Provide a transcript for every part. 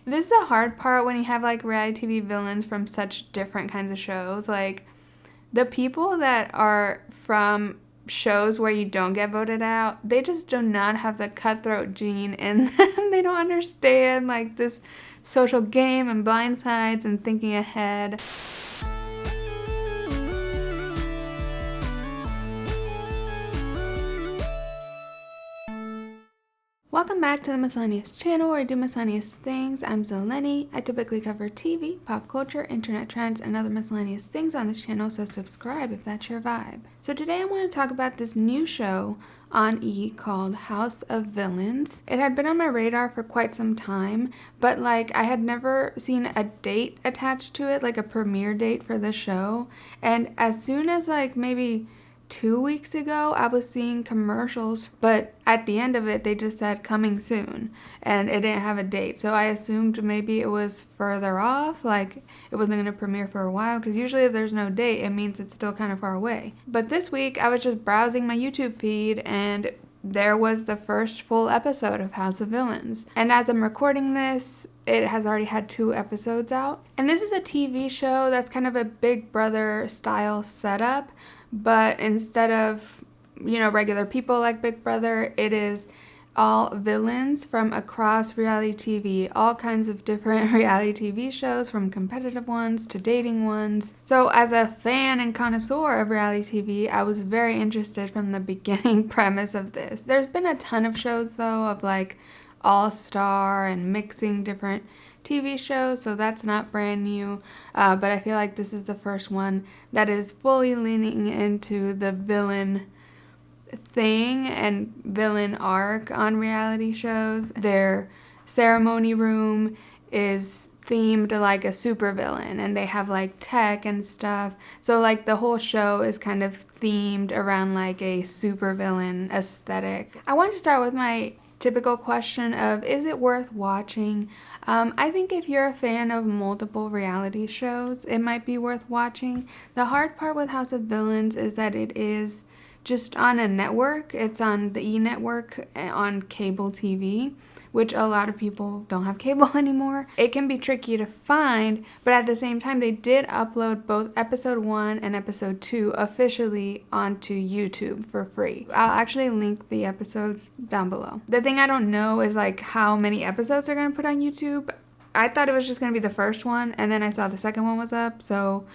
This is the hard part when you have like reality TV villains from such different kinds of shows. Like the people that are from shows where you don't get voted out, they just do not have the cutthroat gene in them. They don't understand like this social game and blind sides and thinking ahead. Welcome back to the Miscellaneous channel where I do miscellaneous things. I'm Zeleny. I typically cover TV, pop culture, internet trends, and other miscellaneous things on this channel, so subscribe if that's your vibe. So today I want to talk about this new show on E! Called House of Villains. It had been on my radar for quite some time, but like I had never seen a date attached to it, like a premiere date for the show. And as soon as like maybe 2 weeks ago, I was seeing commercials, but at the end of it, they just said coming soon, and it didn't have a date. So I assumed maybe it was further off, like it wasn't going to premiere for a while, because usually if there's no date, it means it's still kind of far away. But this week, I was just browsing my YouTube feed, and there was the first full episode of House of Villains. And as I'm recording this, it has already had 2 episodes out. And this is a TV show that's kind of a Big Brother style setup. But instead of, regular people like Big Brother, it is all villains from across reality TV, all kinds of different reality TV shows, from competitive ones to dating ones. So as a fan and connoisseur of reality TV, I was very interested from the beginning premise of this. There's been a ton of shows, though, of like all-star and mixing different TV shows, so that's not brand new, but I feel like this is the first one that is fully leaning into the villain thing and villain arc on reality shows. Their ceremony room is themed like a supervillain, and they have like tech and stuff, so like the whole show is kind of themed around like a supervillain aesthetic. I want to start with my typical question of, is it worth watching? I think if you're a fan of multiple reality shows, it might be worth watching. The hard part with House of Villains is that it is just on a network. It's on the E! Network on cable TV, which a lot of people don't have cable anymore. It can be tricky to find, but at the same time, they did upload both episode 1 and episode 2 officially onto YouTube for free. I'll actually link the episodes down below. The thing I don't know is like how many episodes they're gonna put on YouTube. I thought it was just gonna be the first one, and then I saw the second one was up, so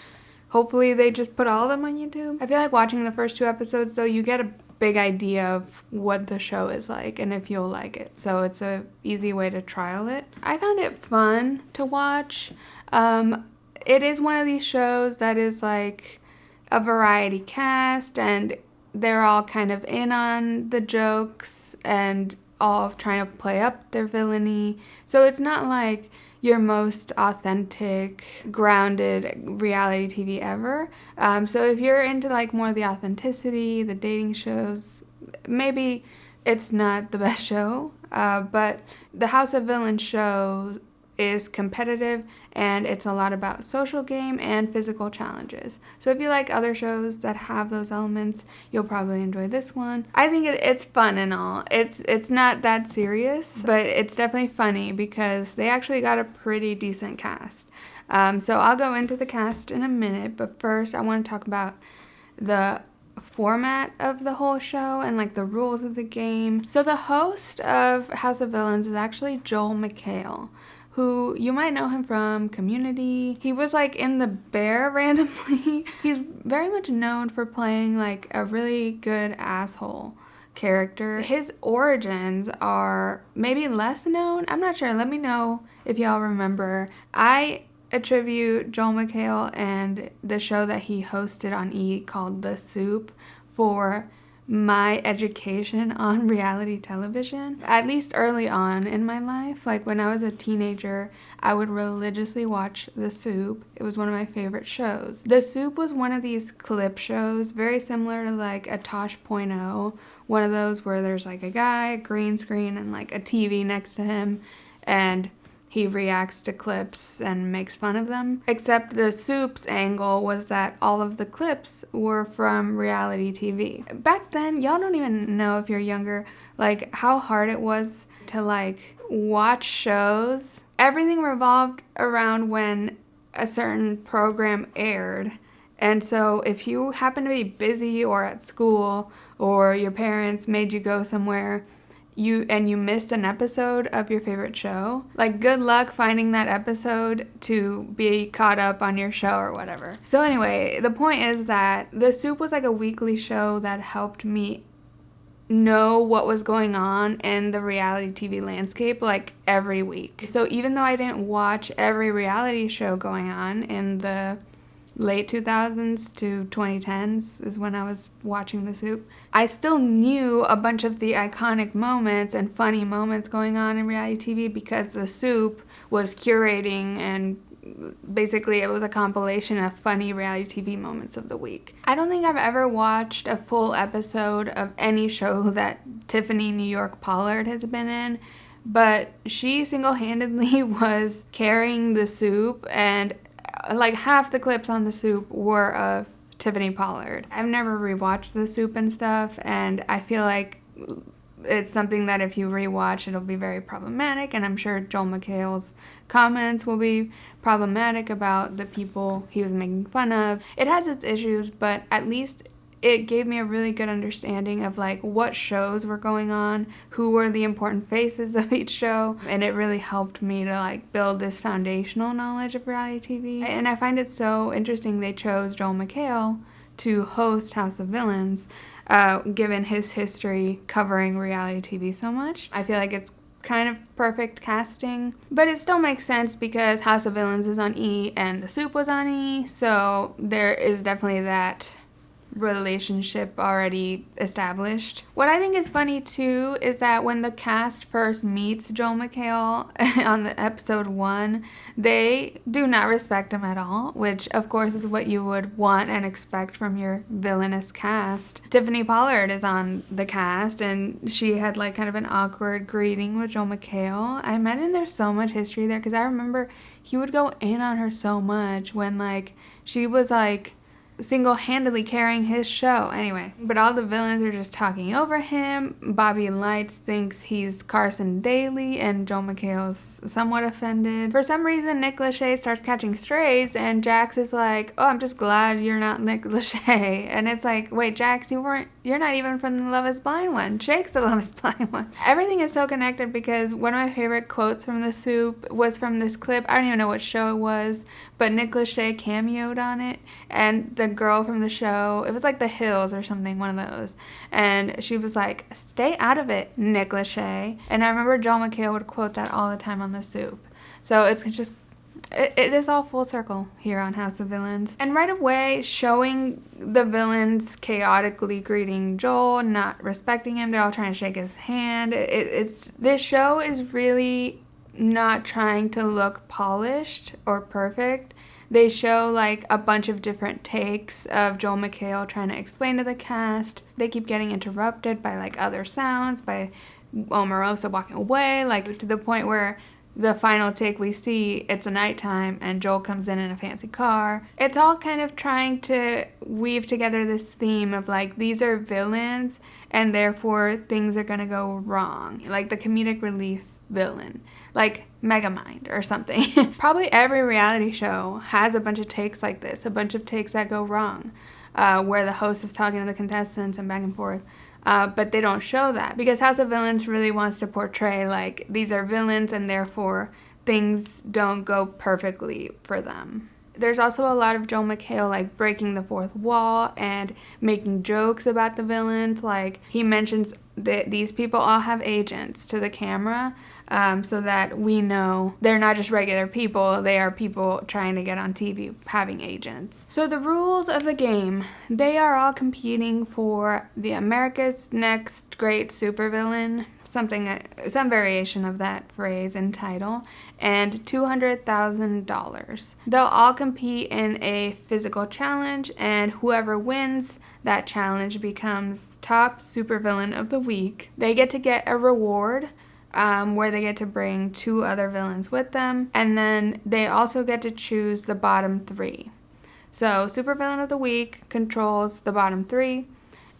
hopefully they just put all of them on YouTube. I feel like watching the first 2 episodes, though, you get a big idea of what the show is like and if you'll like it. So it's a easy way to trial it. I found it fun to watch. It is one of these shows that is like a variety cast, and they're all kind of in on the jokes and all trying to play up their villainy. So it's not like your most authentic, grounded reality TV ever. So if you're into like more of the authenticity, the dating shows, maybe it's not the best show. But the House of Villains show is competitive, and it's a lot about social game and physical challenges. So if you like other shows that have those elements, you'll probably enjoy this one. I think it's fun and all. It's not that serious, but it's definitely funny because they actually got a pretty decent cast. So I'll go into the cast in a minute, but first I want to talk about the format of the whole show and like the rules of the game. So the host of House of Villains is actually Joel McHale, who you might know him from Community. He was like in The Bear randomly. He's very much known for playing like a really good asshole character. His origins are maybe less known. I'm not sure. Let me know if y'all remember. I attribute Joel McHale and the show that he hosted on E! Called The Soup for my education on reality television, at least early on in my life. Like when I was a teenager, I would religiously watch The Soup. It was one of my favorite shows. The Soup was one of these clip shows, very similar to like a Tosh.0, one of those where there's like a guy, a green screen, and like a TV next to him, and he reacts to clips and makes fun of them. Except the Soup's angle was that all of the clips were from reality TV. Back then, y'all don't even know, if you're younger, like how hard it was to like watch shows everything revolved around when a certain program aired. And so if you happen to be busy or at school or your parents made you go somewhere you missed an episode of your favorite show, like, good luck finding that episode to be caught up on your show or whatever. So anyway, the point is that The Soup was like a weekly show that helped me know what was going on in the reality TV landscape, like, every week. So even though I didn't watch every reality show going on in the late 2000s to 2010s is when I was watching The Soup, I still knew a bunch of the iconic moments and funny moments going on in reality TV because The Soup was curating, and basically it was a compilation of funny reality TV moments of the week. I don't think I've ever watched a full episode of any show that Tiffany New York Pollard has been in, but she single-handedly was carrying The Soup, and like half the clips on The Soup were of Tiffany Pollard. I've never rewatched The Soup and stuff, and I feel like it's something that if you rewatch, it'll be very problematic, and I'm sure Joel McHale's comments will be problematic about the people he was making fun of. It has its issues, but at least it gave me a really good understanding of like what shows were going on, who were the important faces of each show, and it really helped me to like build this foundational knowledge of reality TV. And I find it so interesting they chose Joel McHale to host House of Villains, given his history covering reality TV so much. I feel like it's kind of perfect casting, but it still makes sense because House of Villains is on E and The Soup was on E, so there is definitely that relationship already established. What I think is funny too is that when the cast first meets Joel McHale on the episode 1, they do not respect him at all, which of course is what you would want and expect from your villainous cast. Tiffany Pollard is on the cast, and she had like kind of an awkward greeting with Joel McHale. I imagine there's so much history there because I remember he would go in on her so much when like she was like single-handedly carrying his show. Anyway, but all the villains are just talking over him. Bobby Lytes thinks he's Carson Daly, and Joel McHale's somewhat offended. For some reason, Nick Lachey starts catching strays, and Jax is like, oh, I'm just glad you're not Nick Lachey. And it's like, wait, Jax, you're not even from the Love is Blind one. Jake's the Love is Blind one. Everything is so connected because one of my favorite quotes from The Soup was from this clip. I don't even know what show it was, but Nick Lachey cameoed on it, and the girl from the show, it was like The Hills or something, one of those, and she was like, stay out of it, Nick Lachey. And I remember Joel McHale would quote that all the time on The Soup. So it's just, it is all full circle here on House of Villains. And right away, showing the villains chaotically greeting Joel, not respecting him, they're all trying to shake his hand. This show is really not trying to look polished or perfect. They show like a bunch of different takes of Joel McHale trying to explain to the cast. They keep getting interrupted by like other sounds, by Omarosa walking away, like to the point where the final take we see, it's a nighttime and Joel comes in a fancy car. It's all kind of trying to weave together this theme of like, these are villains and therefore things are gonna go wrong. Like the comedic relief villain, like Megamind or something. Probably every reality show has a bunch of takes like this, a bunch of takes that go wrong, where the host is talking to the contestants and back and forth. But they don't show that because House of Villains really wants to portray like these are villains and therefore things don't go perfectly for them. There's also a lot of Joel McHale like breaking the fourth wall and making jokes about the villains. Like he mentions that these people all have agents to the camera, so that we know they're not just regular people, they are people trying to get on TV having agents. So the rules of the game, they are all competing for the America's Next Great Supervillain, some variation of that phrase and title, and $200,000. They'll all compete in a physical challenge, and whoever wins that challenge becomes top supervillain of the week. They get to get a reward where they get to bring 2 other villains with them, and then they also get to choose the bottom 3. So supervillain of the week controls the bottom 3,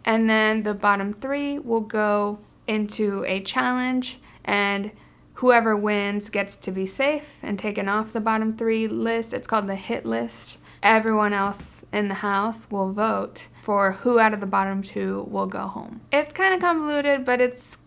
and then the bottom 3 will go into a challenge, and whoever wins gets to be safe and taken off the bottom 3 list. It's called the hit list. Everyone else in the house will vote for who out of the bottom 2 will go home. It's kind of convoluted, but it's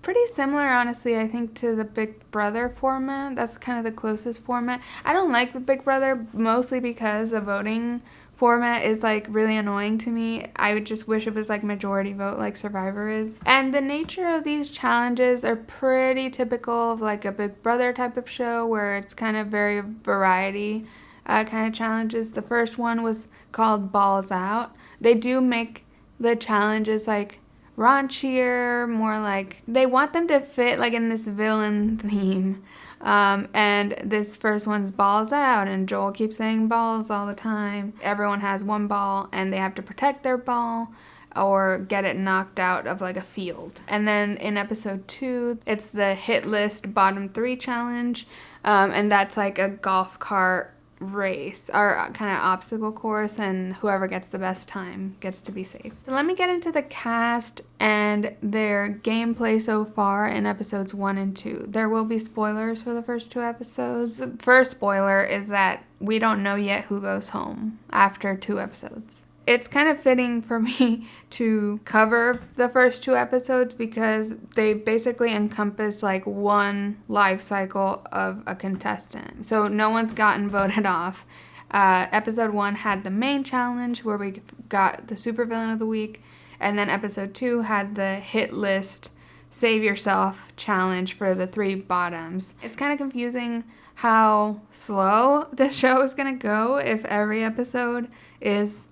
pretty similar, honestly, I think, to the Big Brother format. That's kind of the closest format. I don't like the Big Brother, mostly because the voting format is like really annoying to me. I would just wish it was like majority vote like Survivor is. And the nature of these challenges are pretty typical of like a Big Brother type of show, where it's kind of very variety kind of challenges. The first one was called Balls Out. They do make the challenges like raunchier, more like they want them to fit like in this villain theme. And this first one's balls out, and Joel keeps saying balls all the time. Everyone has one ball and they have to protect their ball or get it knocked out of like a field. And then in episode 2, it's the hit list bottom 3 challenge, and that's like a golf cart race or kind of obstacle course, and whoever gets the best time gets to be safe. So let me get into the cast and their gameplay so far in episodes 1 and 2. There will be spoilers for the first 2 episodes. First spoiler is that we don't know yet who goes home after 2 episodes. It's kind of fitting for me to cover the first 2 episodes because they basically encompass like one life cycle of a contestant. So no one's gotten voted off. Episode 1 had the main challenge where we got the supervillain of the week. And then episode 2 had the hit list save yourself challenge for the 3 bottoms. It's kind of confusing how slow this show is going to go if every episode is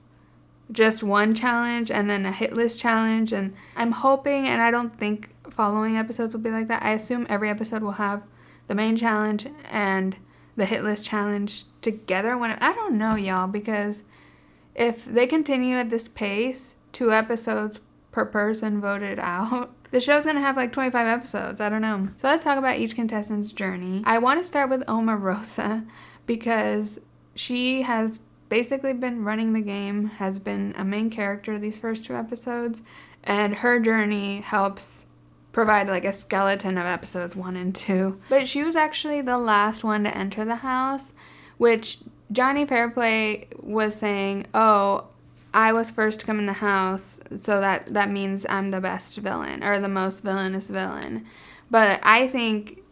just one challenge and then a hit list challenge. And I'm hoping, and I don't think following episodes will be like that. I assume every episode will have the main challenge and the hit list challenge together. I don't know, y'all, because if they continue at this pace, 2 episodes per person voted out, the show's gonna have like 25 episodes. I don't know. So let's talk about each contestant's journey. I want to start with Omarosa because she has basically been running the game, has been a main character these first 2 episodes, and her journey helps provide like a skeleton of episodes 1 and 2. But she was actually the last one to enter the house, which Jonny Fairplay was saying, oh, I was first to come in the house, so that means I'm the best villain or the most villainous villain. But I think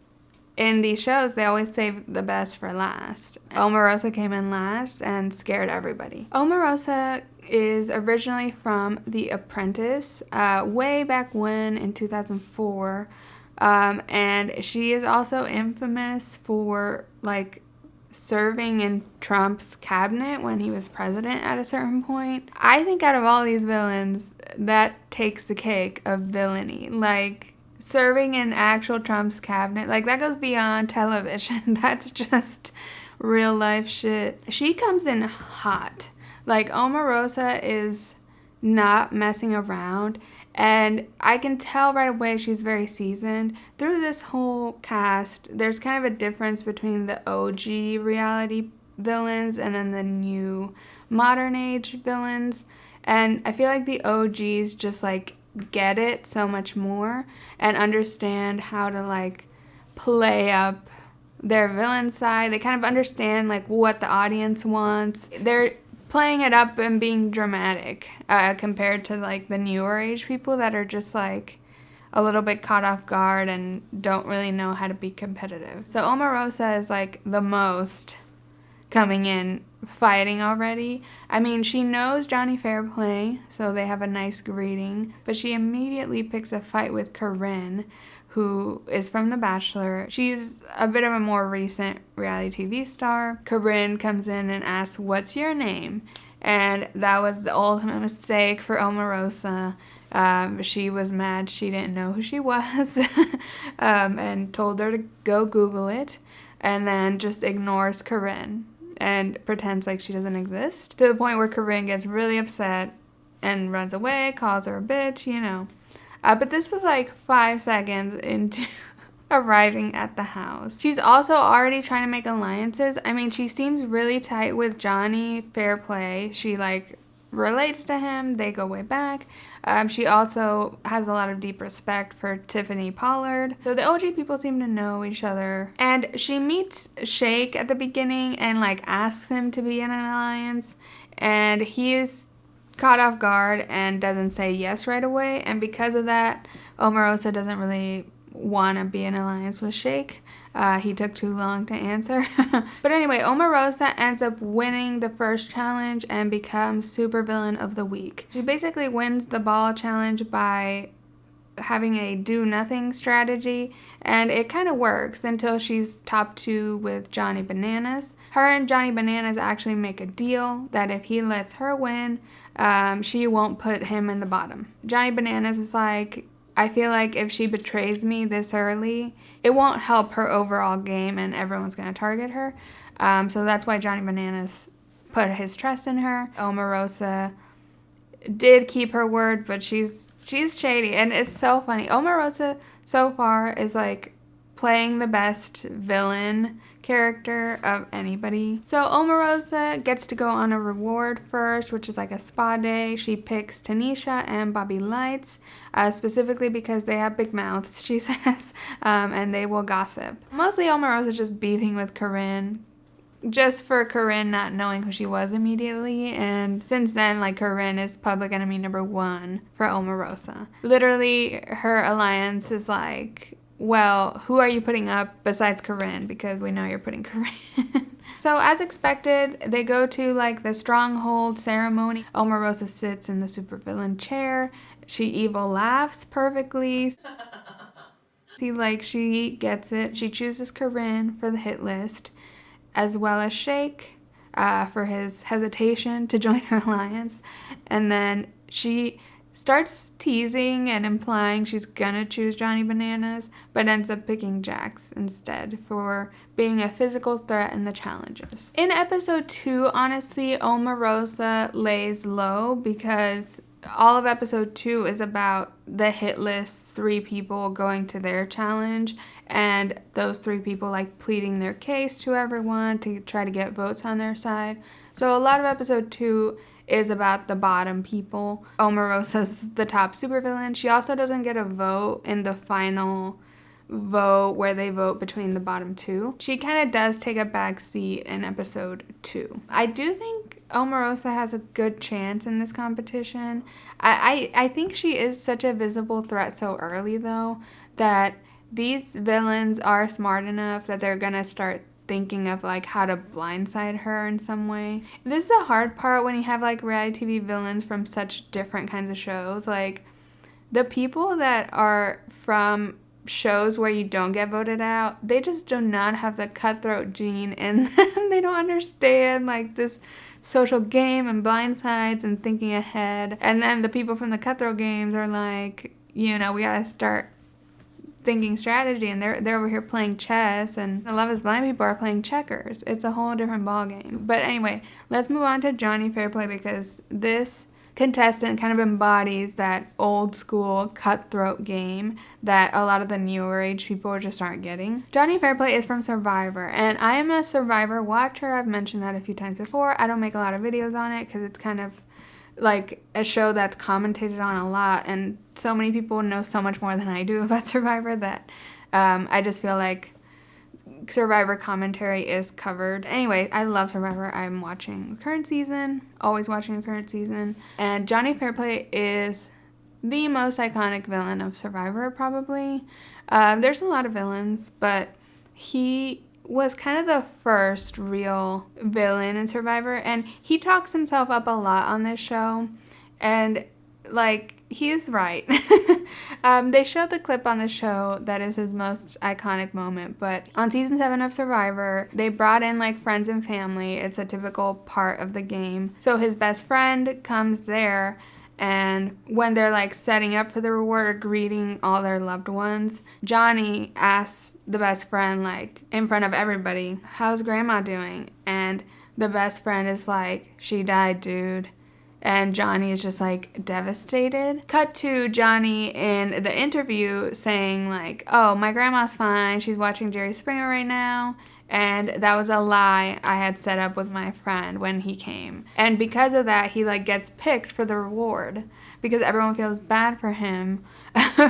in these shows, they always save the best for last. Omarosa came in last and scared everybody. Omarosa is originally from The Apprentice, way back when in 2004. And she is also infamous for like serving in Trump's cabinet when he was president at a certain point. I think out of all these villains, that takes the cake of villainy. Like, serving in actual Trump's cabinet, like that goes beyond television. That's just real life shit. She comes in hot. Like, Omarosa is not messing around, and I can tell right away she's very seasoned. Through this whole cast, there's kind of a difference between the OG reality villains and then the new modern age villains, and I feel like the OGs just like get it so much more and understand how to like play up their villain side. They kind of understand like what the audience wants. They're playing it up and being dramatic compared to like the newer age people that are just like a little bit caught off guard and don't really know how to be competitive. So Omarosa is like the most coming in fighting already. I mean, she knows Jonny Fairplay, so they have a nice greeting, but she immediately picks a fight with Corinne, who is from The Bachelor. She's a bit of a more recent reality TV star. Corinne comes in and asks, "What's your name?" And that was the ultimate mistake for Omarosa. She was mad she didn't know who she was and told her to go Google it, and then just ignores Corinne and pretends like she doesn't exist, to the point where Corinne gets really upset and runs away, calls her a bitch, you know. But this was like 5 seconds into arriving at the house. She's also already trying to make alliances. I mean, she seems really tight with Jonny Fairplay. She like relates to him. They go way back. She also has a lot of deep respect for Tiffany Pollard. So the OG people seem to know each other. And she meets Shake at the beginning and like asks him to be in an alliance. And he is caught off guard and doesn't say yes right away. And because of that, Omarosa doesn't really want to be in alliance with Shake. He took too long to answer. But anyway, Omarosa ends up winning the first challenge and becomes supervillain of the week. She basically wins the ball challenge by having a do-nothing strategy, and it kind of works until she's top 2 with Johnny Bananas. Her and Johnny Bananas actually make a deal that if he lets her win, she won't put him in the bottom. Johnny Bananas is like, I feel like if she betrays me this early, it won't help her overall game and everyone's going to target her. So that's why Johnny Bananas put his trust in her. Omarosa did keep her word, but she's shady, and it's so funny. Omarosa so far is like playing the best villain character of anybody. So Omarosa gets to go on a reward first, which is like a spa day. She picks Tanisha and Bobby Lytes, specifically because they have big mouths, she says, and they will gossip. Mostly Omarosa just beefing with Corinne, just for Corinne not knowing who she was immediately, and since then, like, Corinne is public enemy number 1 for Omarosa. Literally, her alliance is like, well, who are you putting up besides Corinne? Because we know you're putting Corinne. So as expected, they go to like the stronghold ceremony. Omarosa sits in the supervillain chair. She evil laughs perfectly. She gets it. She chooses Corinne for the hit list, as well as Shake for his hesitation to join her alliance. And then she starts teasing and implying she's gonna choose Johnny Bananas, but ends up picking Jax instead for being a physical threat in the challenges. In episode 2, honestly, Omarosa lays low because all of episode 2 is about the hit list 3 people going to their challenge, and those 3 people like pleading their case to everyone to try to get votes on their side. So a lot of episode 2 is about the bottom people. Omarosa's the top supervillain. She also doesn't get a vote in the final vote where they vote between the bottom 2. She kind of does take a back seat in episode 2. I do think Omarosa has a good chance in this competition. I think she is such a visible threat so early, though, that these villains are smart enough that they're gonna start thinking of like how to blindside her in some way. This is the hard part when you have like reality TV villains from such different kinds of shows. Like, the people that are from shows where you don't get voted out, they just do not have the cutthroat gene in them. They don't understand like this social game and blindsides and thinking ahead. And then the people from the cutthroat games are like, we gotta start thinking strategy, and they're over here playing chess, and the Love is Blind people are playing checkers. It's a whole different ball game. But anyway, let's move on to Jonny Fairplay, because this contestant kind of embodies that old school cutthroat game that a lot of the newer age people just aren't getting. Jonny Fairplay is from Survivor, and I am a Survivor watcher. I've mentioned that a few times before. I don't make a lot of videos on it because it's kind of like a show that's commentated on a lot, and so many people know so much more than I do about Survivor that I just feel like Survivor commentary is covered. Anyway, I love Survivor. I'm watching the current season, always watching the current season, and Jonny Fairplay is the most iconic villain of Survivor, probably. There's a lot of villains, but he was kind of the first real villain in Survivor, and he talks himself up a lot on this show, and like, he's right. They showed the clip on the show that is his most iconic moment, but on season 7 of Survivor, they brought in like friends and family. It's a typical part of the game. So his best friend comes there, and when they're like setting up for the reward or greeting all their loved ones, Jonny asks the best friend, like in front of everybody, "How's grandma doing?" And the best friend is like, "She died, dude." And Jonny is just like devastated. Cut to Jonny in the interview saying like, "Oh, my grandma's fine. She's watching Jerry Springer right now." And that was a lie I had set up with my friend when he came. And because of that, he like gets picked for the reward because everyone feels bad for him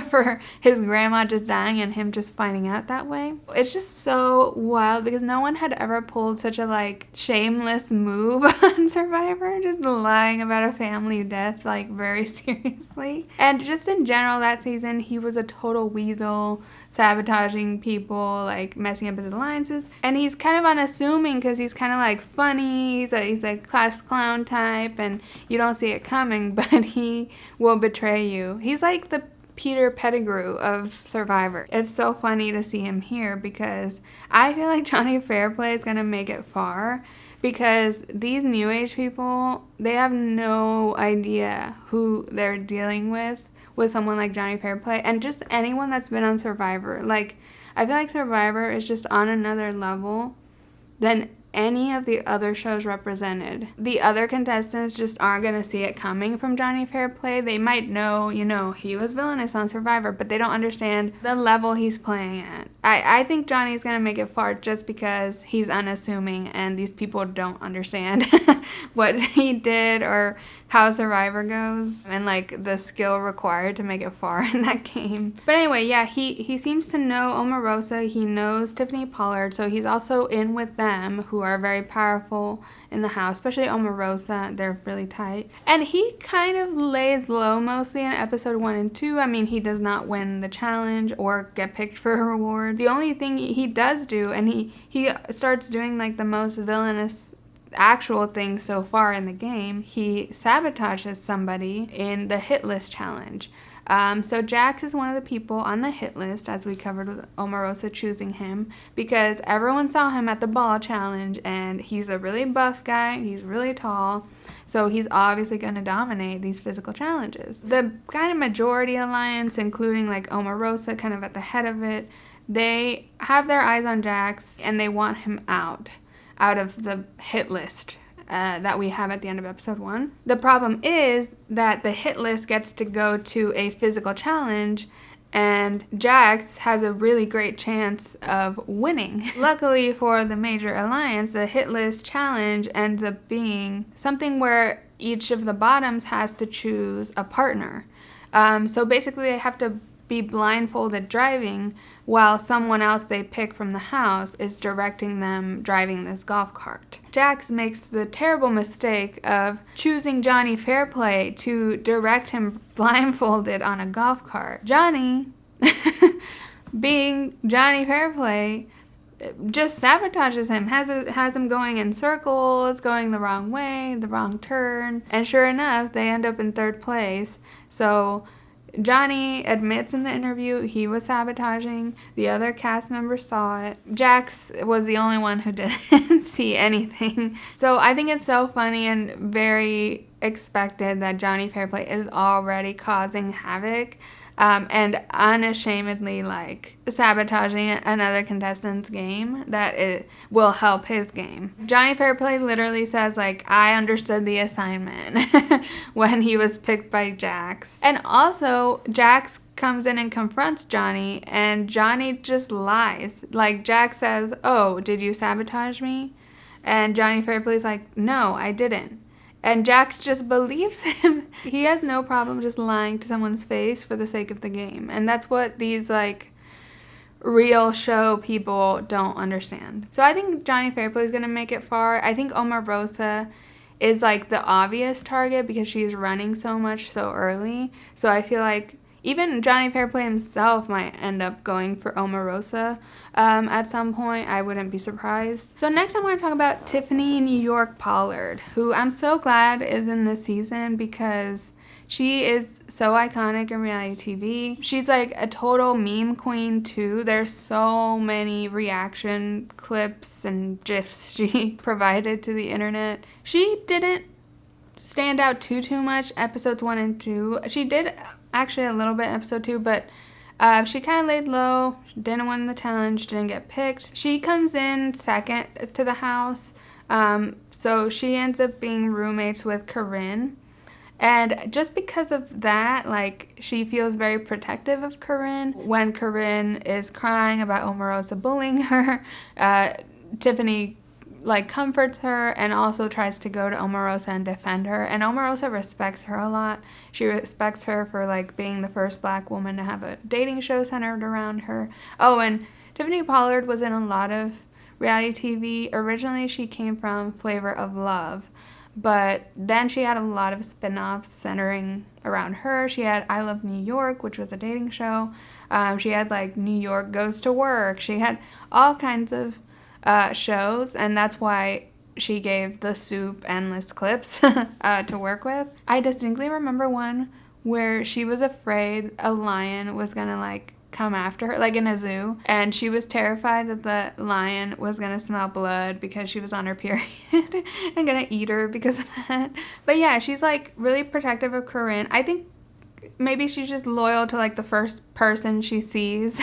for his grandma just dying and him just finding out that way. It's just so wild because no one had ever pulled such a like shameless move on Survivor, just lying about a family death like very seriously. And just in general that season, he was a total weasel, sabotaging people, like messing up his alliances. And he's kind of unassuming because he's kind of like funny. He's a class clown type and you don't see it coming, but he will betray you. He's like the Peter Pettigrew of Survivor. It's so funny to see him here because I feel like Jonny Fairplay is going to make it far because these new age people, they have no idea who they're dealing with someone like Jonny Fairplay and just anyone that's been on Survivor. Like, I feel like Survivor is just on another level than any of the other shows represented. The other contestants just aren't going to see it coming from Jonny Fairplay. They might know, he was villainous on Survivor, but they don't understand the level he's playing at. I think Jonny's going to make it far just because he's unassuming and these people don't understand what he did or how Survivor goes and like the skill required to make it far in that game. But anyway, yeah, he seems to know Omarosa. He knows Tiffany Pollard, so he's also in with them, who are very powerful in the house, especially Omarosa. They're really tight. And he kind of lays low mostly in episode 1 and 2. I mean, he does not win the challenge or get picked for a reward. The only thing he does do, and he starts doing like the most villainous actual thing so far in the game, he sabotages somebody in the hit list challenge. So Jax is one of the people on the hit list, as we covered with Omarosa choosing him, because everyone saw him at the ball challenge, and he's a really buff guy, he's really tall, so he's obviously going to dominate these physical challenges. The kind of majority alliance, including like Omarosa kind of at the head of it, they have their eyes on Jax, and they want him out of the hit list that we have at the end of episode 1. The problem is that the hit list gets to go to a physical challenge, and Jax has a really great chance of winning. Luckily for the major alliance, the hit list challenge ends up being something where each of the bottoms has to choose a partner. So basically they have to be blindfolded driving while someone else they pick from the house is directing them driving this golf cart. Jax makes the terrible mistake of choosing Jonny Fairplay to direct him blindfolded on a golf cart. Jonny, being Jonny Fairplay, just sabotages him, has him going in circles, going the wrong way, the wrong turn, and sure enough, they end up in 3rd place. So Jonny admits in the interview he was sabotaging. The other cast members saw it. Jax was the only one who didn't see anything. So I think it's so funny and very expected that Jonny Fairplay is already causing havoc and unashamedly like sabotaging another contestant's game that it will help his game. Jonny Fairplay literally says like, I understood the assignment when he was picked by Jax. And also Jax comes in and confronts Jonny, and Jonny just lies. Like, Jax says, oh, did you sabotage me? And Jonny Fairplay's like, no, I didn't. And Jax just believes him. He has no problem just lying to someone's face for the sake of the game. And that's what these, like, real show people don't understand. So I think Jonny Fairplay is going to make it far. I think Omarosa is, like, the obvious target because she's running so much so early. So I feel like even Jonny Fairplay himself might end up going for Omarosa at some point. I wouldn't be surprised. So next I want to talk about Tiffany New York Pollard, who I'm so glad is in this season because she is so iconic in reality TV. She's like a total meme queen too. There's so many reaction clips and GIFs she provided to the internet. She didn't stand out too much episodes 1 and 2. She did actually a little bit in episode 2, but she kind of laid low, didn't win the challenge, didn't get picked. She comes in second to the house, so she ends up being roommates with Corinne. And just because of that, like, she feels very protective of Corinne. When Corinne is crying about Omarosa bullying her, Tiffany like comforts her and also tries to go to Omarosa and defend her. And Omarosa respects her a lot. She respects her for like being the first black woman to have a dating show centered around her. Oh, and Tiffany Pollard was in a lot of reality TV. Originally, she came from Flavor of Love, but then she had a lot of spin-offs centering around her. She had I Love New York, which was a dating show. She had like New York Goes to Work. She had all kinds of shows, and that's why she gave the Soup endless clips to work with. I distinctly remember one where she was afraid a lion was gonna like come after her, like in a zoo, and she was terrified that the lion was gonna smell blood because she was on her period and gonna eat her because of that. But yeah, she's like really protective of Corinne. I think maybe she's just loyal to like the first person she sees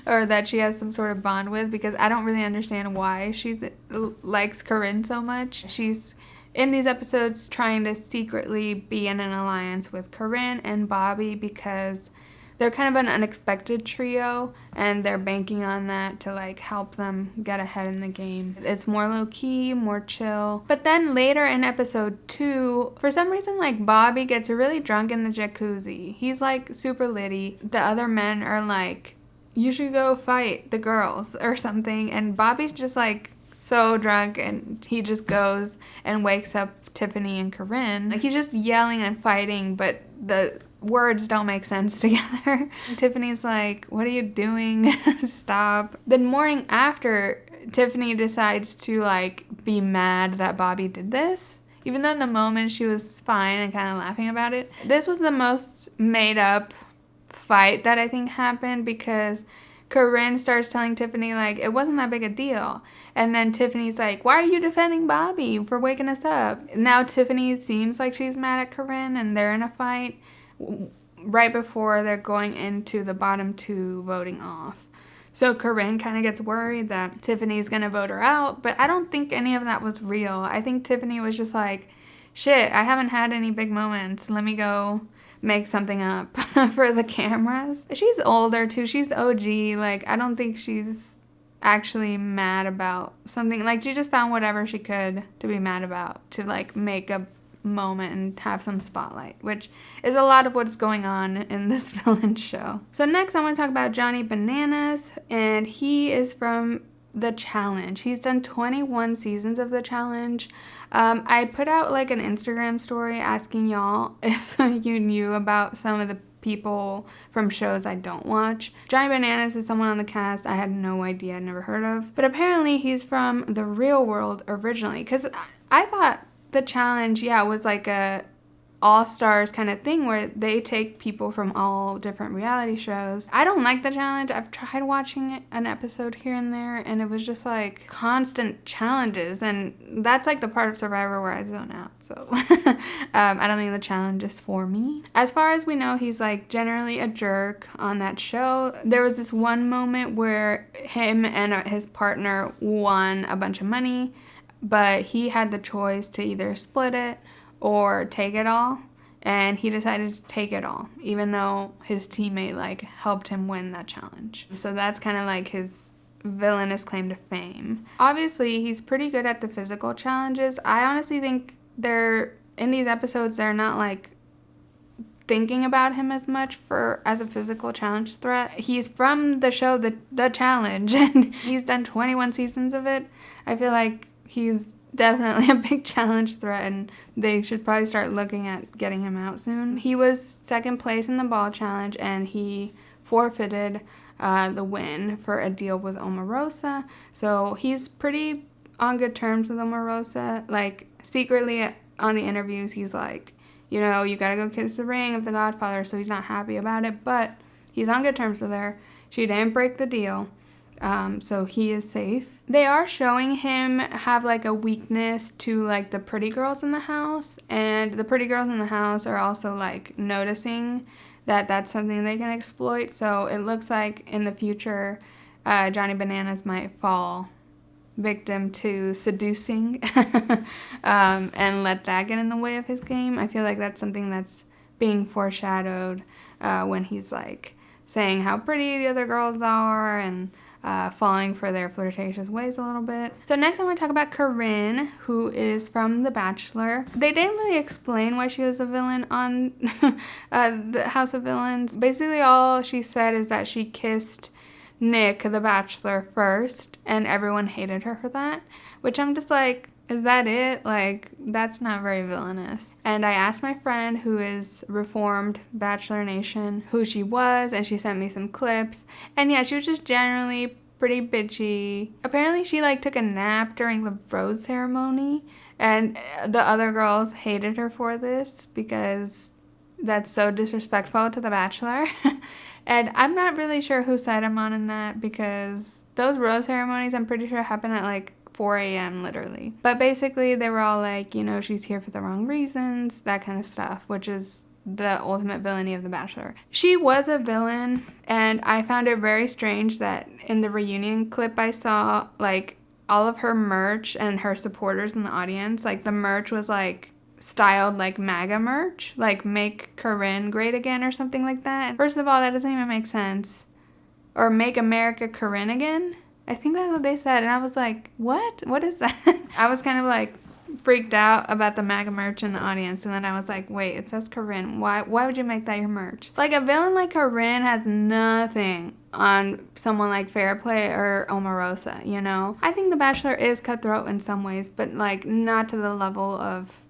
or that she has some sort of bond with, because I don't really understand why she's likes Corinne so much. She's in these episodes trying to secretly be in an alliance with Corinne and Bobby because they're kind of an unexpected trio, and they're banking on that to like help them get ahead in the game. It's more low-key, more chill. But then later in episode 2, for some reason like Bobby gets really drunk in the jacuzzi. He's like super litty. The other men are like, you should go fight the girls or something, and Bobby's just like so drunk, and he just goes and wakes up Tiffany and Corinne. Like he's just yelling and fighting, but the words don't make sense together. Tiffany's like, what are you doing? Stop. The morning after, Tiffany decides to like be mad that Bobby did this, even though in the moment she was fine and kind of laughing about it. This was the most made up fight that I think happened, because Corinne starts telling Tiffany like it wasn't that big a deal, and then Tiffany's like, why are you defending Bobby for waking us up? Now Tiffany seems like she's mad at Corinne, and they're in a fight right before they're going into the bottom 2 voting off. So Corinne kind of gets worried that Tiffany's gonna vote her out, but I don't think any of that was real. I think Tiffany was just like, shit, I haven't had any big moments, let me go make something up for the cameras. She's older too, she's OG, like I don't think she's actually mad about something. Like she just found whatever she could to be mad about to like make a moment and have some spotlight, which is a lot of what's going on in this villain show. So next I want to talk about Johnny Bananas, and he is from The Challenge. He's done 21 seasons of The Challenge. I put out like an Instagram story asking y'all if you knew about some of the people from shows I don't watch. Johnny Bananas is someone on the cast I had no idea, I'd never heard of, but apparently he's from The Real World originally, because I thought The Challenge, yeah, was like a all-stars kind of thing where they take people from all different reality shows. I don't like The Challenge. I've tried watching an episode here and there, and it was just like constant challenges, and that's like the part of Survivor where I zone out. So I don't think The Challenge is for me. As far as we know, he's like generally a jerk on that show. There was this one moment where him and his partner won a bunch of money, but he had the choice to either split it or take it all, and he decided to take it all, even though his teammate like helped him win that challenge. So that's kind of like his villainous claim to fame. Obviously, he's pretty good at the physical challenges. I honestly think in these episodes, they're not like thinking about him as much as a physical challenge threat. He's from the show The Challenge, and he's done 21 seasons of it. I feel like he's definitely a big challenge threat, and they should probably start looking at getting him out soon. He was second place in the ball challenge, and he forfeited the win for a deal with Omarosa. So he's pretty on good terms with Omarosa. Like secretly on the interviews, he's like, you know, you gotta go kiss the ring of the Godfather. So he's not happy about it, but he's on good terms with her. She didn't break the deal. So he is safe. They are showing him have like a weakness to like the pretty girls in the house, and the pretty girls in the house are also like noticing that that's something they can exploit. So it looks like in the future, Johnny Bananas might fall victim to seducing and let that get in the way of his game. I feel like that's something that's being foreshadowed when he's like saying how pretty the other girls are, and falling for their flirtatious ways a little bit. So next I want to talk about Corinne, who is from The Bachelor. They didn't really explain why she was a villain on the House of Villains. Basically all she said is that she kissed Nick, the Bachelor, first, and everyone hated her for that, which I'm just like, is that it? Like, that's not very villainous. And I asked my friend, who is Reformed Bachelor Nation, who she was, and she sent me some clips. And yeah, she was just generally pretty bitchy. Apparently she like took a nap during the rose ceremony, and the other girls hated her for this because that's so disrespectful to the Bachelor. And I'm not really sure whose side I'm on in that, because those rose ceremonies I'm pretty sure happen at like 4 a.m. literally. But basically they were all like, you know, she's here for the wrong reasons, that kind of stuff, which is the ultimate villainy of The Bachelor. She was a villain, and I found it very strange that in the reunion clip I saw, like, all of her merch and her supporters in the audience, like, the merch was like styled like MAGA merch, like Make Corinne Great Again or something like that. First of all, that doesn't even make sense. Or Make America Corinne Again. I think that's what they said, and I was like, what? What is that? I was kind of like freaked out about the MAGA merch in the audience, and then I was like, wait, it says Corinne. Why would you make that your merch? Like, a villain like Corinne has nothing on someone like Fairplay or Omarosa, you know? I think The Bachelor is cutthroat in some ways, but like not to the level of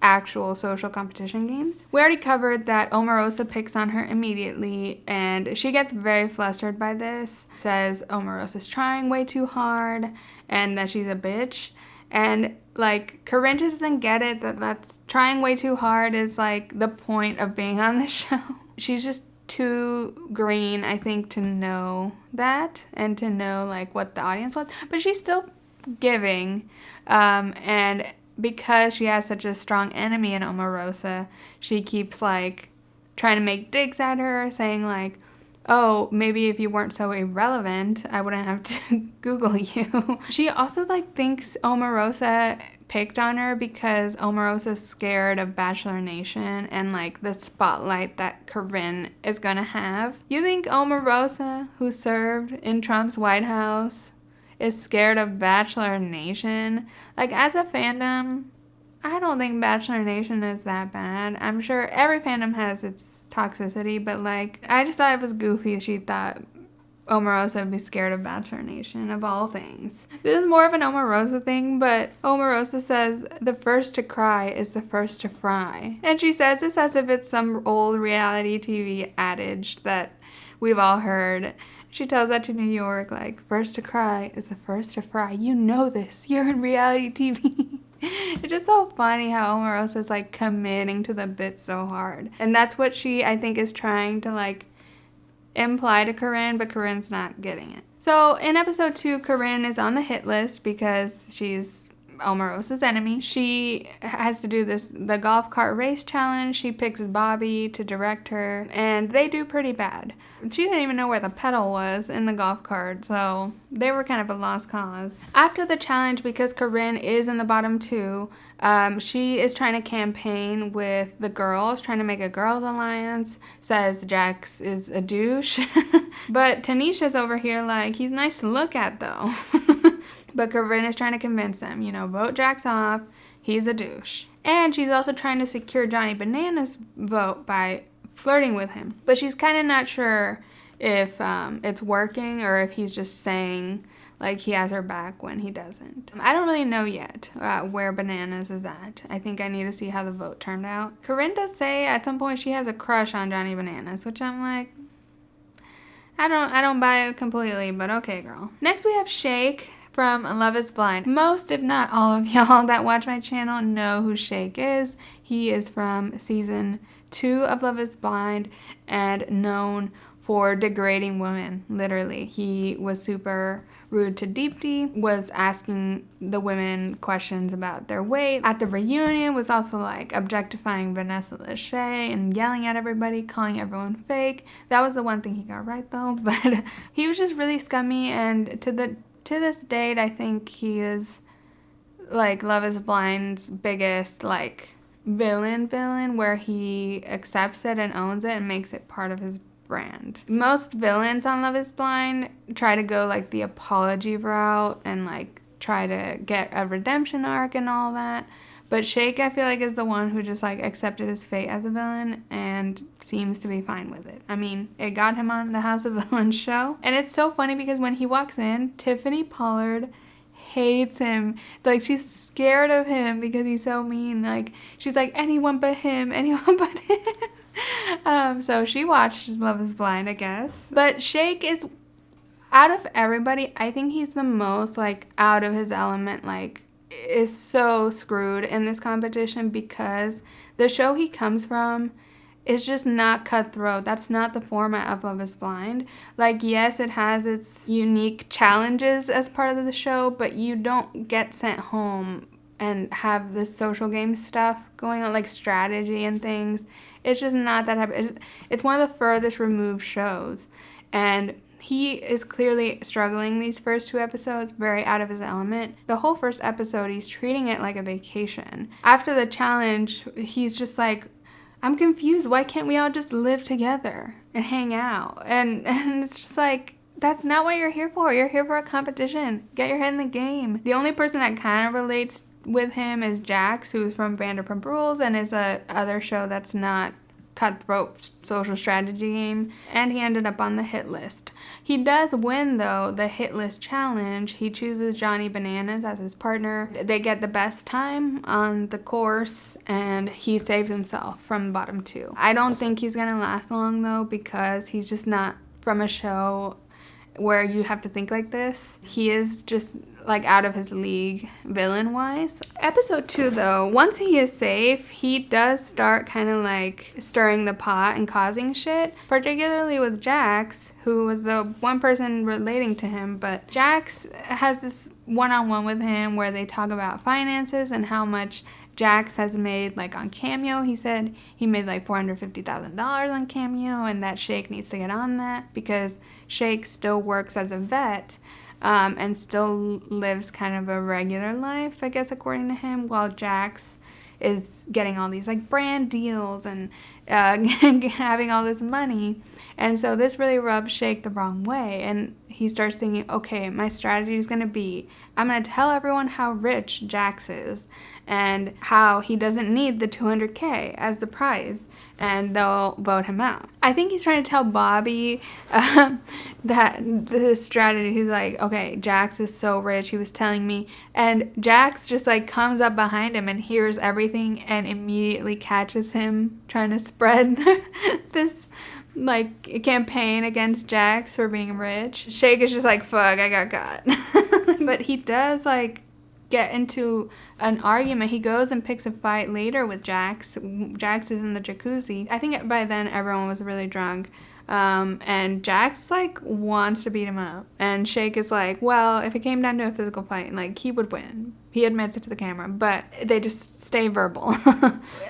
actual social competition games. We already covered that Omarosa picks on her immediately, and she gets very flustered by this, says Omarosa's trying way too hard and that she's a bitch. And like, Corinne just doesn't get it that that's trying way too hard is like the point of being on the show. She's just too green, I think, to know that and to know like what the audience wants, but she's still giving, and because she has such a strong enemy in Omarosa, she keeps like trying to make digs at her, saying like, oh, maybe if you weren't so irrelevant, I wouldn't have to Google you. She also like thinks Omarosa picked on her because Omarosa's scared of Bachelor Nation and like the spotlight that Corinne is gonna have. You think Omarosa, who served in Trump's White House, is scared of Bachelor Nation? Like, as a fandom, I don't think Bachelor Nation is that bad. I'm sure every fandom has its toxicity, but like, I just thought it was goofy she thought Omarosa would be scared of Bachelor Nation, of all things. This is more of an Omarosa thing, but Omarosa says the first to cry is the first to fry. And she says this as if it's some old reality TV adage that we've all heard. She tells that to New York, like, first to cry is the first to fry. You know this. You're in reality TV. It's just so funny how Omarosa is, like, committing to the bit so hard. And that's what she, I think, is trying to, like, imply to Corinne, but Corinne's not getting it. So, in episode 2, Corinne is on the hit list because she's Omarosa's enemy. She has to do the golf cart race challenge. She picks Bobby to direct her, and they do pretty bad. She didn't even know where the pedal was in the golf cart, so they were kind of a lost cause. After the challenge, because Corinne is in the bottom 2, she is trying to campaign with the girls, trying to make a girls alliance, says Jax is a douche. But Tanisha's over here like, he's nice to look at though. But Corinne is trying to convince them, you know, vote Jax off, he's a douche. And she's also trying to secure Johnny Banana's vote by flirting with him. But she's kind of not sure if it's working or if he's just saying like he has her back when he doesn't. I don't really know yet where Bananas is at. I think I need to see how the vote turned out. Corinne does say at some point she has a crush on Johnny Bananas, which I'm like, I don't buy it completely, but okay, girl. Next we have Shake from Love is Blind. Most, if not all of y'all that watch my channel know who Shake is. He is from season 2 of Love is Blind and known for degrading women, literally. He was super rude to Deepti, was asking the women questions about their weight. At the reunion was also like objectifying Vanessa Lachey and yelling at everybody, calling everyone fake. That was the one thing he got right though, but he was just really scummy, and to this date, I think he is like Love is Blind's biggest like villain, where he accepts it and owns it and makes it part of his brand. Most villains on Love is Blind try to go like the apology route and like try to get a redemption arc and all that. But Shake, I feel like, is the one who just like accepted his fate as a villain and seems to be fine with it. I mean, it got him on the House of Villains show. And it's so funny because when he walks in, Tiffany Pollard hates him. Like, she's scared of him because he's so mean. Like, she's like, anyone but him, anyone but him. So she watches Love is Blind, I guess. But Shake is, out of everybody, I think he's the most like out of his element, like is so screwed in this competition because the show he comes from is just not cutthroat. That's not the format of Love is Blind. Like, yes, it has its unique challenges as part of the show, but you don't get sent home and have this social game stuff going on, like strategy and things. It's just not that happy. It's one of the furthest removed shows. And he is clearly struggling these first 2 episodes, very out of his element. The whole first episode, he's treating it like a vacation. After the challenge, he's just like, I'm confused. Why can't we all just live together and hang out? And it's just like, that's not what you're here for. You're here for a competition. Get your head in the game. The only person that kind of relates with him is Jax, who's from Vanderpump Rules and is a other show that's not cutthroat social strategy game, and he ended up on the hit list. He does win, though, the hit list challenge. He chooses Johnny Bananas as his partner. They get the best time on the course, and he saves himself from the bottom 2. I don't think he's gonna last long, though, because he's just not from a show where you have to think like this. He is just like out of his league villain-wise. Episode 2, though, once he is safe, he does start kind of like stirring the pot and causing shit, particularly with Jax, who was the one person relating to him. But Jax has this one-on-one with him where they talk about finances and how much Jax has made like on Cameo. He said he made like $450,000 on Cameo, and that Shake needs to get on that because Shake still works as a vet and still lives kind of a regular life, I guess, according to him, while Jax is getting all these like brand deals and having all this money. And so this really rubs Shake the wrong way, and he starts thinking, okay, my strategy is going to be, I'm going to tell everyone how rich Jax is and how he doesn't need the $200K as the prize, and they'll vote him out. I think he's trying to tell Bobby that this strategy, he's like, okay, Jax is so rich, he was telling me, and Jax just like comes up behind him and hears everything and immediately catches him trying to spread this like campaign against Jax for being rich. Shake is just like, fuck, I got caught. But he does like get into an argument. He goes and picks a fight later with Jax. Jax is in the jacuzzi. I think by then everyone was really drunk. And Jax like wants to beat him up. And Shake is like, well, if it came down to a physical fight, like he would win. He admits it to the camera, but they just stay verbal.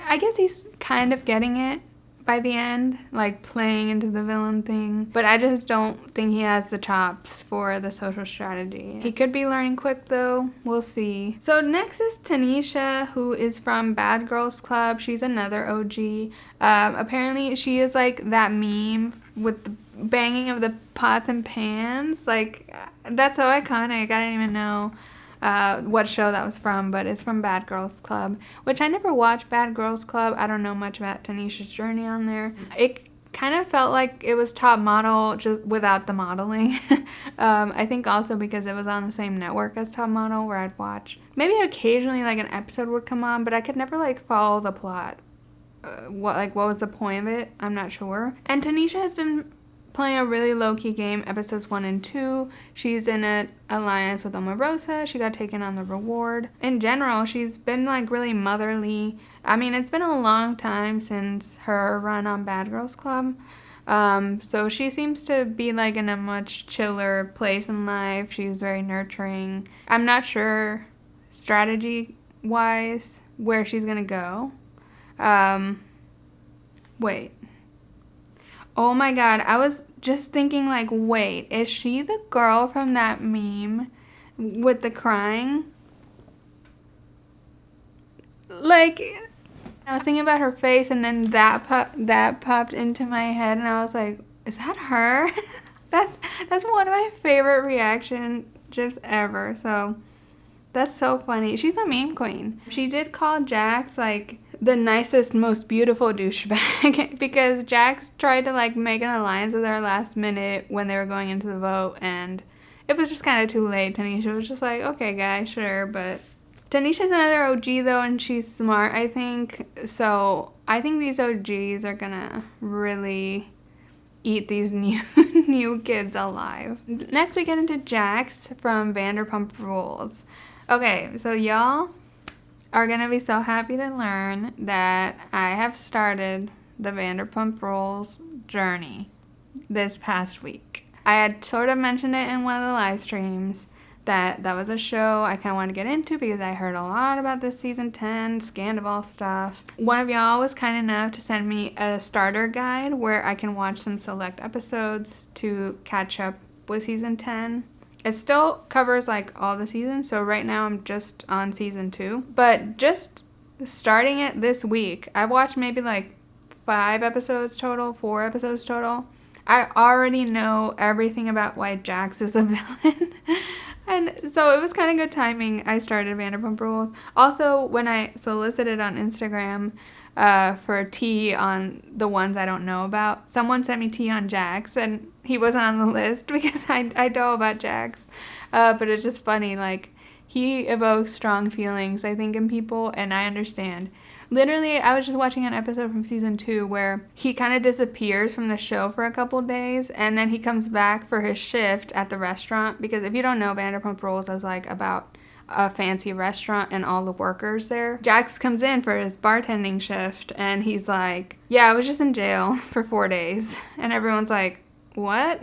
I guess he's kind of getting it by the end, like playing into the villain thing, but I just don't think he has the chops for the social strategy. He could be learning quick, though. We'll see. So next is Tanisha, who is from Bad Girls Club. She's another OG. Apparently she is like that meme with the banging of the pots and pans. Like, that's so iconic. I didn't even know what show that was from, but it's from Bad Girls Club, which I never watched Bad Girls Club. I don't know much about Tanisha's journey on there. It kind of felt like it was Top Model just without the modeling. I think also because it was on the same network as Top Model, where I'd watch. Maybe occasionally like an episode would come on, but I could never like follow the plot. What was the point of it? I'm not sure. And Tanisha has been playing a really low-key game, episodes 1 and 2. She's in an alliance with Omarosa. She got taken on the reward. In general, she's been like really motherly. I mean, it's been a long time since her run on Bad Girls Club. So she seems to be like in a much chiller place in life. She's very nurturing. I'm not sure strategy-wise where she's gonna go. Wait. Oh my god, I was just thinking like, wait, is she the girl from that meme with the crying? Like, I was thinking about her face, and then that popped into my head, and I was like, is that her? That's one of my favorite reaction gifs ever. So that's so funny. She's a meme queen. She did call Jax like the nicest, most beautiful douchebag because Jax tried to like make an alliance with her last minute when they were going into the vote, and it was just kind of too late. Tanisha was just like, okay, guys, sure, but Tanisha's another OG though, and she's smart, I think. So I think these OGs are gonna really eat these new kids alive. Next, we get into Jax from Vanderpump Rules. Okay, so y'all are gonna be so happy to learn that I have started the Vanderpump Rules journey this past week. I had sort of mentioned it in one of the live streams that was a show I kind of wanted to get into because I heard a lot about this season 10 Scandival stuff. One of y'all was kind enough to send me a starter guide where I can watch some select episodes to catch up with season 10. It still covers like all the seasons, so right now I'm just on season 2. But just starting it this week, I've watched maybe like 4 episodes total. I already know everything about why Jax is a villain. And so it was kind of good timing I started Vanderpump Rules. Also, when I solicited on Instagram for tea on the ones I don't know about, someone sent me tea on Jax, and he wasn't on the list because I know about Jax. But it's just funny, like, he evokes strong feelings, I think, in people, and I understand. Literally, I was just watching an episode from season 2 where he kind of disappears from the show for a couple days, and then he comes back for his shift at the restaurant, because if you don't know, Vanderpump Rules is like about a fancy restaurant and all the workers there. Jax comes in for his bartending shift, and he's like, yeah, I was just in jail for 4 days. And everyone's like, what?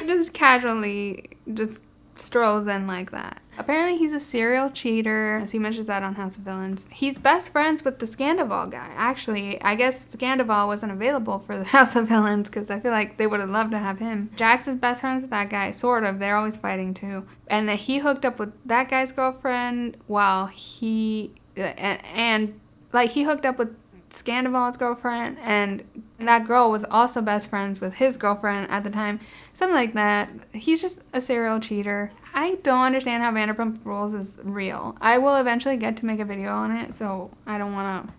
Just casually just strolls in like that. Apparently he's a serial cheater, as he mentions that on House of Villains. He's best friends with the Scandival guy. Actually, I guess Scandival wasn't available for the House of Villains because I feel like they would have loved to have him. Jax is best friends with that guy, sort of. They're always fighting too. And that he hooked up with that guy's girlfriend while he hooked up with Scandival's girlfriend, and that girl was also best friends with his girlfriend at the time. Something like that. He's just a serial cheater. I don't understand how Vanderpump Rules is real. I will eventually get to make a video on it, so I don't want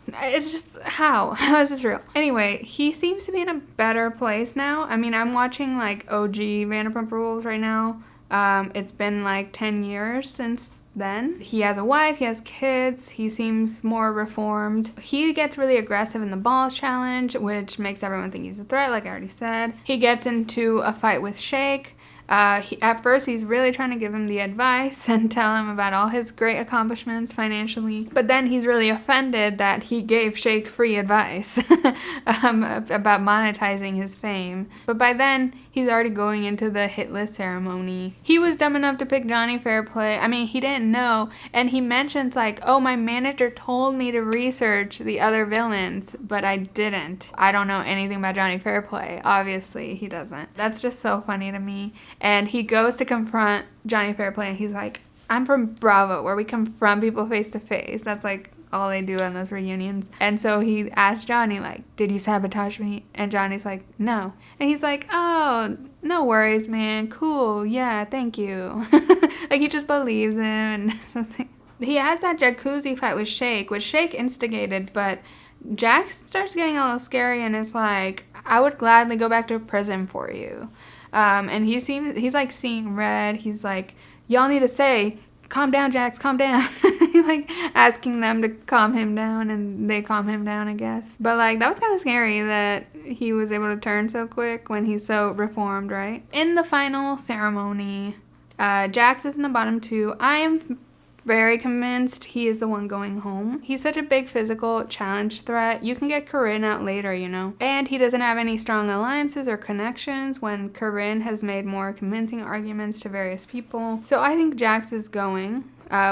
to... It's just, how? How is this real? Anyway, he seems to be in a better place now. I mean, I'm watching, like, OG Vanderpump Rules right now. It's been, like, 10 years since then. He has a wife, he has kids, he seems more reformed. He gets really aggressive in the balls challenge, which makes everyone think he's a threat, like I already said. He gets into a fight with Shake. At first, he's really trying to give him the advice and tell him about all his great accomplishments financially. But then he's really offended that he gave Shake free advice about monetizing his fame. But by then, he's already going into the hit list ceremony. He was dumb enough to pick Jonny Fairplay. I mean, he didn't know. And he mentions like, oh, my manager told me to research the other villains, but I didn't. I don't know anything about Jonny Fairplay. Obviously, he doesn't. That's just so funny to me. And he goes to confront Jonny Fairplay, and he's like, I'm from Bravo, where we confront people face to face. That's like all they do on those reunions. And so he asked Jonny, like, did you sabotage me? And Johnny's like, no. And he's like, oh, no worries, man. Cool. Yeah, thank you. Like, he just believes him. And he has that jacuzzi fight with Shake, which Shake instigated, but Jax starts getting a little scary and is like, I would gladly go back to prison for you. And he's like seeing red. He's like, y'all need to say, calm down, Jax, calm down. Like asking them to calm him down, and they calm him down, I guess. But like, that was kind of scary that he was able to turn so quick when he's so reformed, right? In the final ceremony, Jax is in the bottom 2. I am very convinced he is the one going home. He's such a big physical challenge threat. You can get Corinne out later, you know. And he doesn't have any strong alliances or connections when Corinne has made more convincing arguments to various people. So I think Jax is going.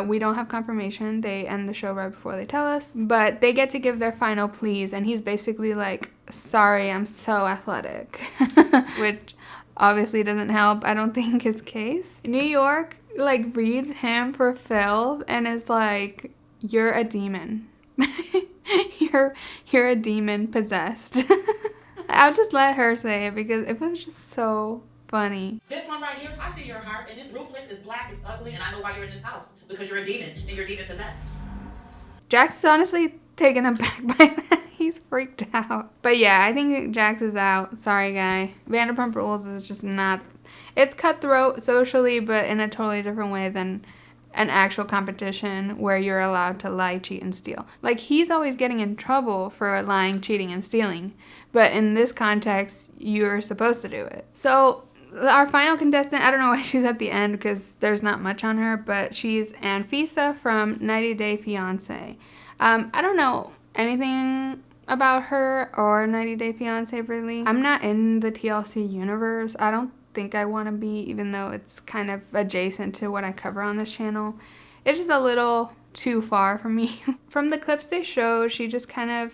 We don't have confirmation. They end the show right before they tell us. But they get to give their final pleas, and he's basically like, sorry, I'm so athletic. Which obviously doesn't help, I don't think, his case. New York like reads him for Phil and is like, you're a demon. you're a demon possessed. I'll just let her say it because it was just so funny. This one right here, I see your heart, and it's ruthless, it's black, it's ugly, and I know why you're in this house. Because you're a demon, and you're demon possessed. Jax is honestly taken aback by that. He's freaked out. But yeah, I think Jax is out. Sorry, guy. Vanderpump Rules is just not... It's cutthroat socially, but in a totally different way than an actual competition where you're allowed to lie, cheat, and steal. Like, he's always getting in trouble for lying, cheating, and stealing. But in this context, you're supposed to do it. So our final contestant, I don't know why she's at the end because there's not much on her, but she's Anfisa from 90 Day Fiancé. I don't know anything about her or 90 Day Fiancé really. I'm not in the TLC universe. I don't think I want to be, even though it's kind of adjacent to what I cover on this channel. It's just a little too far for me. From the clips they showed, she just kind of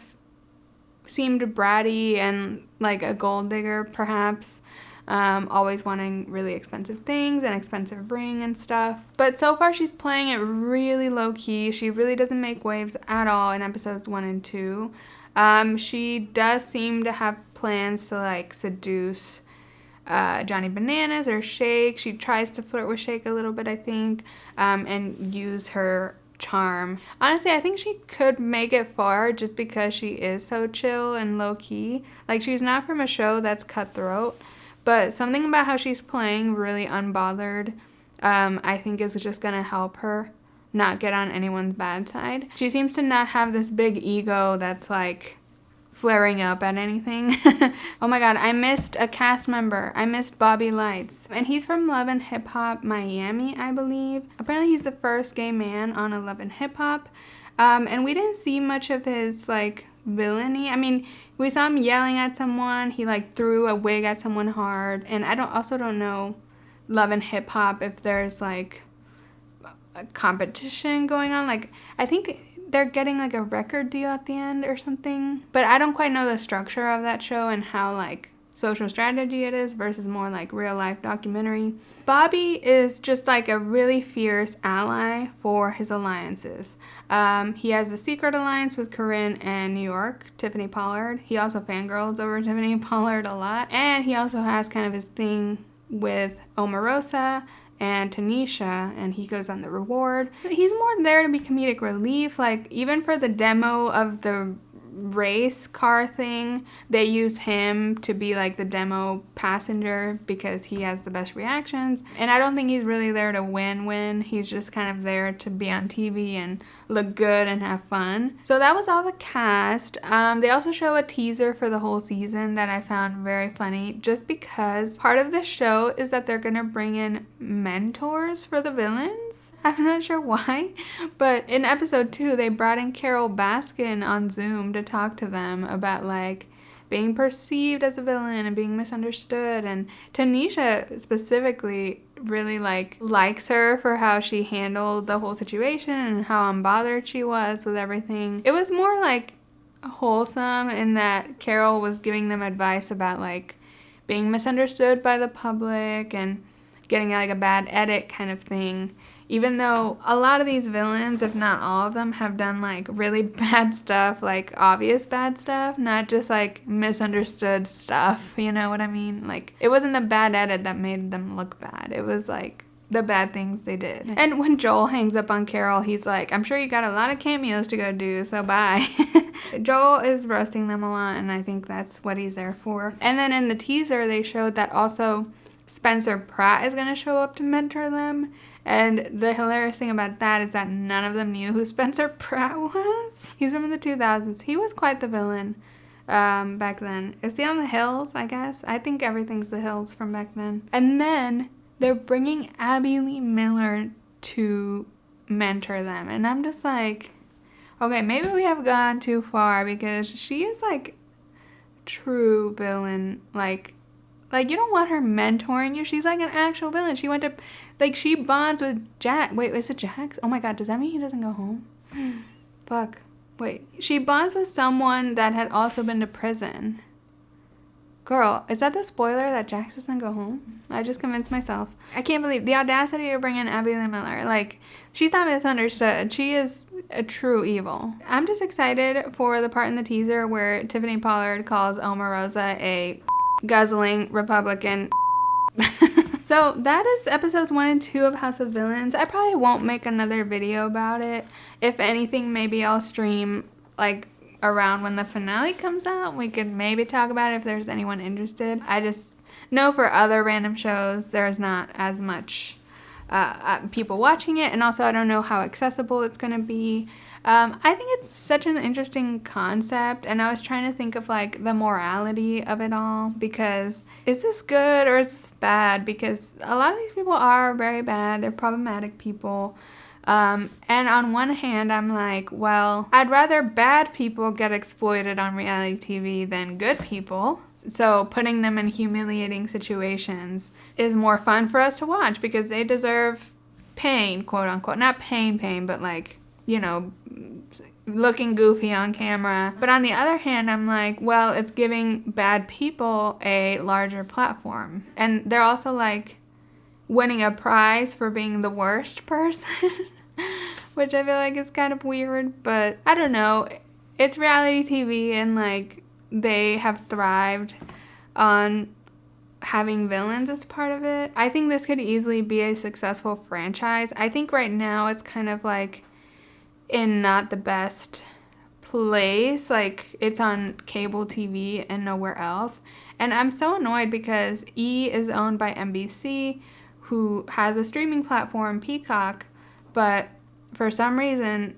seemed bratty and like a gold digger perhaps. Always wanting really expensive things and expensive ring and stuff. But so far she's playing it really low-key. She really doesn't make waves at all in episodes 1 and 2. She does seem to have plans to like seduce Johnny Bananas or Shake. She tries to flirt with Shake a little bit, I think, and use her charm. Honestly, I think she could make it far just because she is so chill and low-key. Like, she's not from a show that's cutthroat. But something about how she's playing really unbothered, I think is just going to help her not get on anyone's bad side. She seems to not have this big ego that's like flaring up at anything. Oh my god, I missed a cast member. I missed Bobby Lytes. And he's from Love and Hip Hop Miami, I believe. Apparently he's the first gay man on a Love and Hip Hop. And we didn't see much of his like villainy. I mean, we saw him yelling at someone. He like threw a wig at someone hard. And I don't know Love and Hip Hop if there's like a competition going on. Like, I think they're getting like a record deal at the end or something. But I don't quite know the structure of that show and how like social strategy it is versus more like real life documentary. Bobby is just like a really fierce ally for his alliances. He has a secret alliance with Corinne and New York, Tiffany Pollard. He also fangirls over Tiffany Pollard a lot. And he also has kind of his thing with Omarosa and Tanisha, and he goes on the reward. So he's more there to be comedic relief. Like, even for the demo of the race car thing, they use him to be like the demo passenger because he has the best reactions. And I don't think he's really there to win. He's just kind of there to be on TV and look good and have fun. So that was all the cast. They also show a teaser for the whole season that I found very funny, just because part of the show is that they're gonna bring in mentors for the villains. I'm not sure why, but in episode 2, they brought in Carol Baskin on Zoom to talk to them about, like, being perceived as a villain and being misunderstood. And Tanisha specifically really, like, likes her for how she handled the whole situation and how unbothered she was with everything. It was more, like, wholesome in that Carol was giving them advice about, like, being misunderstood by the public and getting, like, a bad edit kind of thing. Even though a lot of these villains, if not all of them, have done like really bad stuff, like obvious bad stuff, not just like misunderstood stuff, you know what I mean? Like, it wasn't the bad edit that made them look bad. It was like the bad things they did. And when Joel hangs up on Carol, he's like, I'm sure you got a lot of cameos to go do, so bye. Joel is roasting them a lot, and I think that's what he's there for. And then in the teaser, they showed that also Spencer Pratt is going to show up to mentor them. And the hilarious thing about that is that none of them knew who Spencer Pratt was. He's from the 2000s. He was quite the villain back then. Is he on the Hills, I guess? I think everything's the Hills from back then. And then they're bringing Abby Lee Miller to mentor them. And I'm just like, okay, maybe we have gone too far because she is like true villain. Like you don't want her mentoring you. She's like an actual villain. She went to, like, she bonds with Jack. Wait, is it Jax? Oh my god, does that mean he doesn't go home? Fuck. Wait. She bonds with someone that had also been to prison. Girl, is that the spoiler that Jax doesn't go home? I just convinced myself. I can't believe the audacity to bring in Abby Lee Miller. Like, she's not misunderstood. She is a true evil. I'm just excited for the part in the teaser where Tiffany Pollard calls Omarosa a guzzling Republican. So that is episodes 1 and 2 of House of Villains. I probably won't make another video about it. If anything, maybe I'll stream like around when the finale comes out. We could maybe talk about it if there's anyone interested. I just know for other random shows there's not as much people watching it, and also I don't know how accessible it's going to be. I think it's such an interesting concept, and I was trying to think of like the morality of it all, because is this good or is this bad? Because a lot of these people are very bad. They're problematic people. And on one hand, I'm like, well, I'd rather bad people get exploited on reality TV than good people. So putting them in humiliating situations is more fun for us to watch because they deserve pain, quote unquote. Not pain, but like, you know, looking goofy on camera. But on the other hand, I'm like, well, it's giving bad people a larger platform. And they're also like winning a prize for being the worst person, which I feel like is kind of weird. But I don't know. It's reality TV, and like they have thrived on having villains as part of it. I think this could easily be a successful franchise. I think right now it's kind of like in not the best place. Like it's on cable TV and nowhere else. And I'm so annoyed because E is owned by NBC, who has a streaming platform, Peacock, but for some reason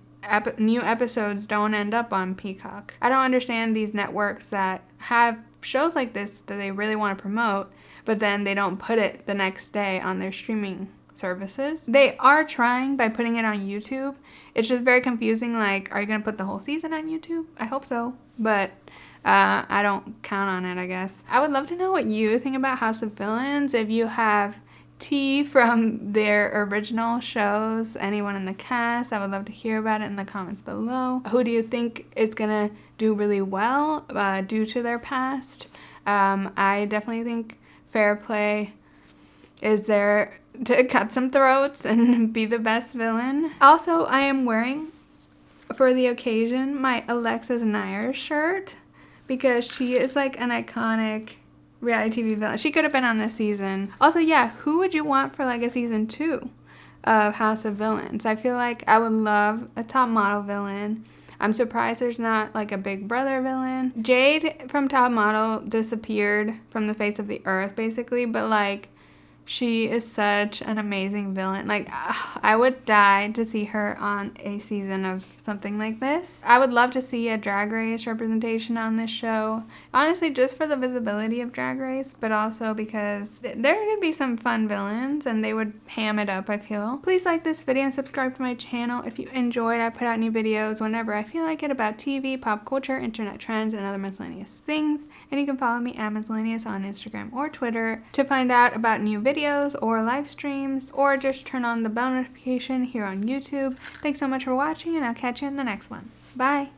new episodes don't end up on Peacock. I don't understand these networks that have shows like this that they really want to promote, but then they don't put it the next day on their streaming services. They are trying by putting it on YouTube. It's just very confusing. Like, are you going to put the whole season on YouTube? I hope so, but I don't count on it, I guess. I would love to know what you think about House of Villains. If you have tea from their original shows, anyone in the cast, I would love to hear about it in the comments below. Who do you think is gonna do really well due to their past? I definitely think Fairplay is there to cut some throats and be the best villain. Also, I am wearing, for the occasion, my Alexis Nair shirt because she is like an iconic reality TV villain. She could have been on this season. Also, yeah, who would you want for like a season 2 of House of Villains? I feel like I would love a top model villain. I'm surprised there's not like a Big Brother villain. Jade from Top Model disappeared from the face of the earth basically, but like she is such an amazing villain. Like, I would die to see her on a season of something like this. I would love to see a Drag Race representation on this show. Honestly, just for the visibility of Drag Race, but also because there could be some fun villains and they would ham it up, I feel. Please like this video and subscribe to my channel if you enjoyed. I put out new videos whenever I feel like it about TV, pop culture, internet trends, and other miscellaneous things. And you can follow me at miscellaneous on Instagram or Twitter to find out about new videos or live streams, or just turn on the bell notification here on YouTube. Thanks so much for watching, and I'll catch you in the next one. Bye!